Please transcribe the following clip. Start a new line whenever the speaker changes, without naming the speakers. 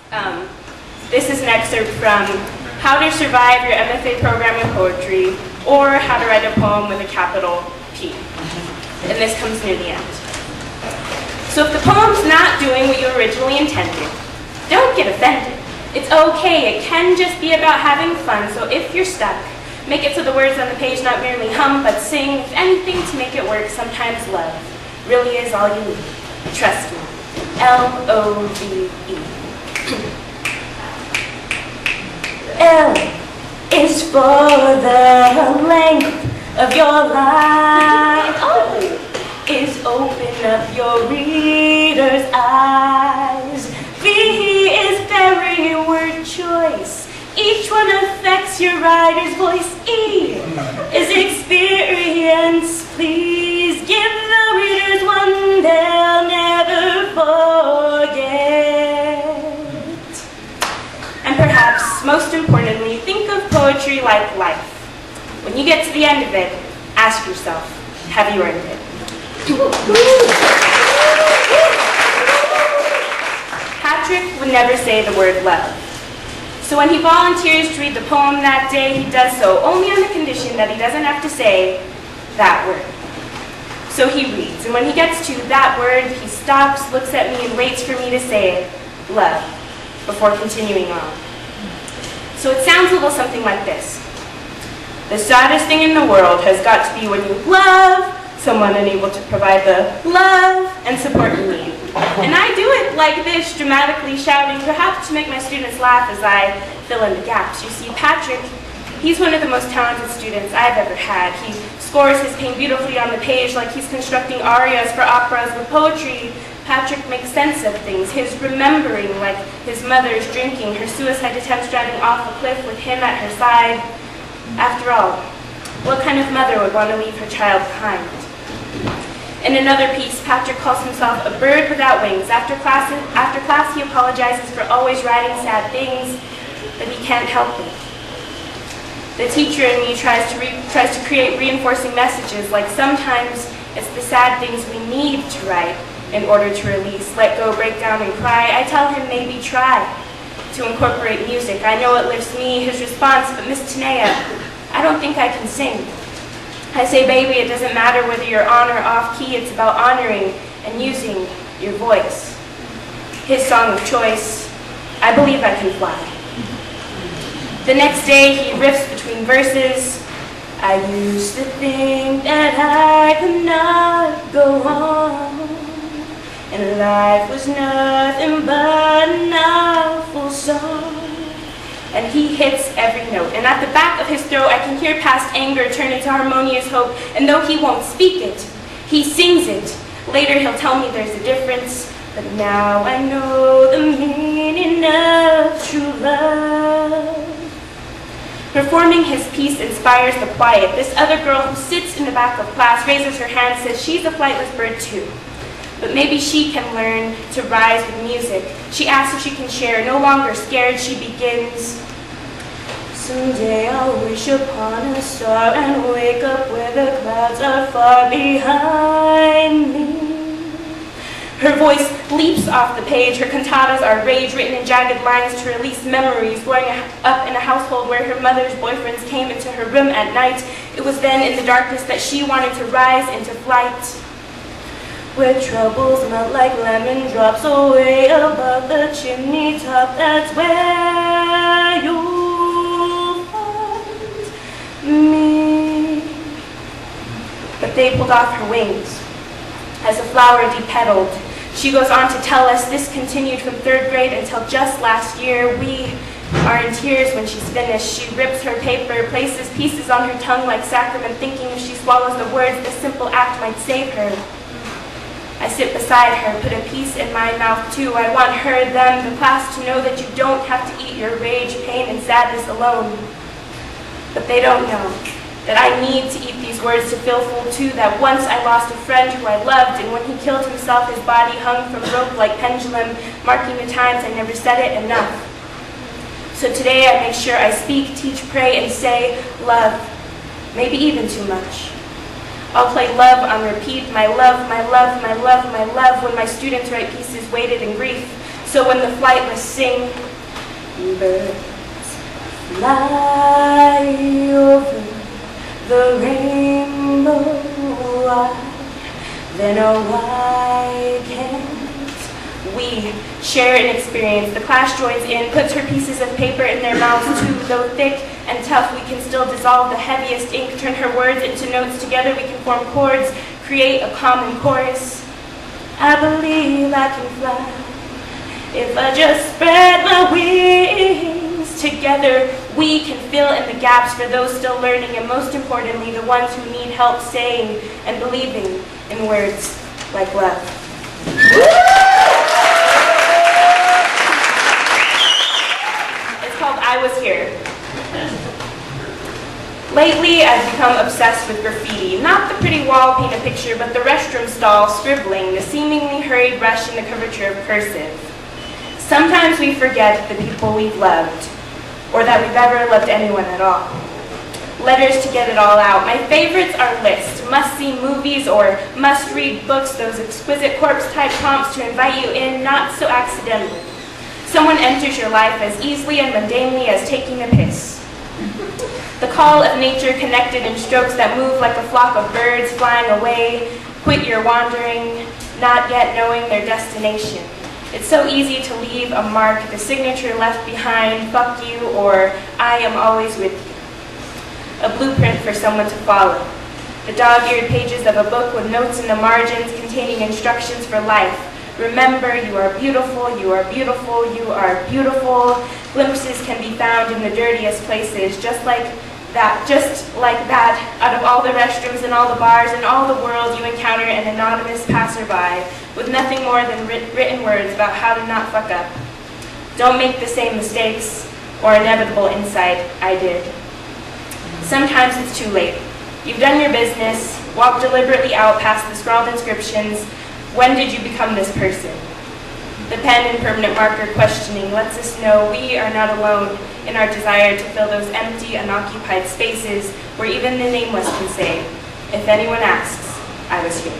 This is an excerpt from How to Survive Your MFA Program in Poetry, or How to Write a Poem with a capital P. And this comes near the end. So if the poem's not doing what you originally intended, don't get offended. It's okay, it can just be about having fun, so if you're stuck, make it so the words on the page not merely hum, but sing. If anything to make it work, sometimes love really is all you need. Trust me. L-O-V-E. L is for the length of your life. O is open up your reader's eyes. V is very word choice. Each one affects your writer's voice. E is experience. Please give the readers one they'll never forget. And perhaps, most importantly, think of poetry like life. When you get to the end of it, ask yourself, have you earned it? Patrick would never say the word love. So when he volunteers to read the poem that day, he does so only on the condition that he doesn't have to say that word. So he reads, and when he gets to that word, he stops, looks at me, and waits for me to say it, love, before continuing on. So it sounds a little something like this. The saddest thing in the world has got to be when you love someone unable to provide the love and support you need. And I do it like this, dramatically shouting, perhaps to make my students laugh as I fill in the gaps. You see, Patrick, he's one of the most talented students I've ever had. He scores his pain beautifully on the page like he's constructing arias for operas. With poetry, Patrick makes sense of things. His remembering, like his mother's drinking, her suicide attempts driving off a cliff with him at her side. After all, what kind of mother would want to leave her child behind? In another piece, Patrick calls himself a bird without wings. After class, he apologizes for always writing sad things, but he can't help it. The teacher in me tries to create reinforcing messages, like sometimes it's the sad things we need to write in order to release, let go, break down, and cry. I tell him maybe try to incorporate music. I know it lifts me. His response, but Miss Tanaya, I don't think I can sing. I say, baby, it doesn't matter whether you're on or off key, it's about honoring and using your voice. His song of choice, I believe I can fly. The next day, he riffs between verses. I used to think that I could not go on, and life was nothing but an awful song. And he hits every note. And at the back of his throat, I can hear past anger turn into harmonious hope. And though he won't speak it, he sings it. Later he'll tell me there's a difference, but now I know the meaning of true love. Performing his piece inspires the quiet. This other girl who sits in the back of class raises her hand, says she's a flightless bird too. But maybe she can learn to rise with music. She asks if she can share. No longer scared, she begins. Someday I'll wish upon a star and wake up where the clouds are far behind me. Her voice leaps off the page. Her cantatas are rage written in jagged lines to release memories. Growing up in a household where her mother's boyfriends came into her room at night, it was then in the darkness that she wanted to rise into flight. Where troubles melt like lemon drops away above the chimney top, that's where you'll find me. But they pulled off her wings as a flower depetaled. She goes on to tell us this continued from 3rd grade until just last year. We are in tears when she's finished. She rips her paper, places pieces on her tongue like sacrament, thinking if she swallows the words, this simple act might save her. I sit beside her, put a piece in my mouth too. I want her, them, the class to know that you don't have to eat your rage, pain, and sadness alone. But they don't know that I need to eat these words to feel full too, that once I lost a friend who I loved, and when he killed himself, his body hung from rope like pendulum, marking the times I never said it enough. So today I make sure I speak, teach, pray, and say love, maybe even too much. I'll play love on repeat, my love, my love, my love, my love, when my students write pieces weighted in grief. So when the flightless sing, birds fly over the rainbow, then why can't we share an experience? The class joins in, puts her pieces of paper in their mouths too, though thick and tough, we can still dissolve the heaviest ink, turn her words into notes, together we can form chords, create a common chorus. I believe I can fly if I just spread my wings. Together we can fill in the gaps for those still learning, and most importantly, the ones who need help saying and believing in words like love. It's called I Was Here. Lately, I've become obsessed with graffiti. Not the pretty wall paint a picture, but the restroom stall scribbling, the seemingly hurried rush in the curvature of cursive. Sometimes we forget the people we've loved, or that we've ever loved anyone at all. Letters to get it all out. My favorites are lists, must-see movies or must-read books, those exquisite corpse-type prompts to invite you in, not so accidentally. Someone enters your life as easily and mundanely as taking a piss. The call of nature connected in strokes that move like a flock of birds flying away. Quit your wandering, not yet knowing their destination. It's so easy to leave a mark, the signature left behind, fuck you, or I am always with you. A blueprint for someone to follow. The dog-eared pages of a book with notes in the margins containing instructions for life. Remember, you are beautiful, you are beautiful, you are beautiful. Glimpses can be found in the dirtiest places, just like that, out of all the restrooms and all the bars in all the world, you encounter an anonymous passerby with nothing more than written words about how to not fuck up. Don't make the same mistakes or inevitable insight I did. Sometimes it's too late. You've done your business, walked deliberately out past the scrawled inscriptions. When did you become this person? The pen and permanent marker questioning lets us know we are not alone in our desire to fill those empty, unoccupied spaces where even the nameless can say, if anyone asks, I was here.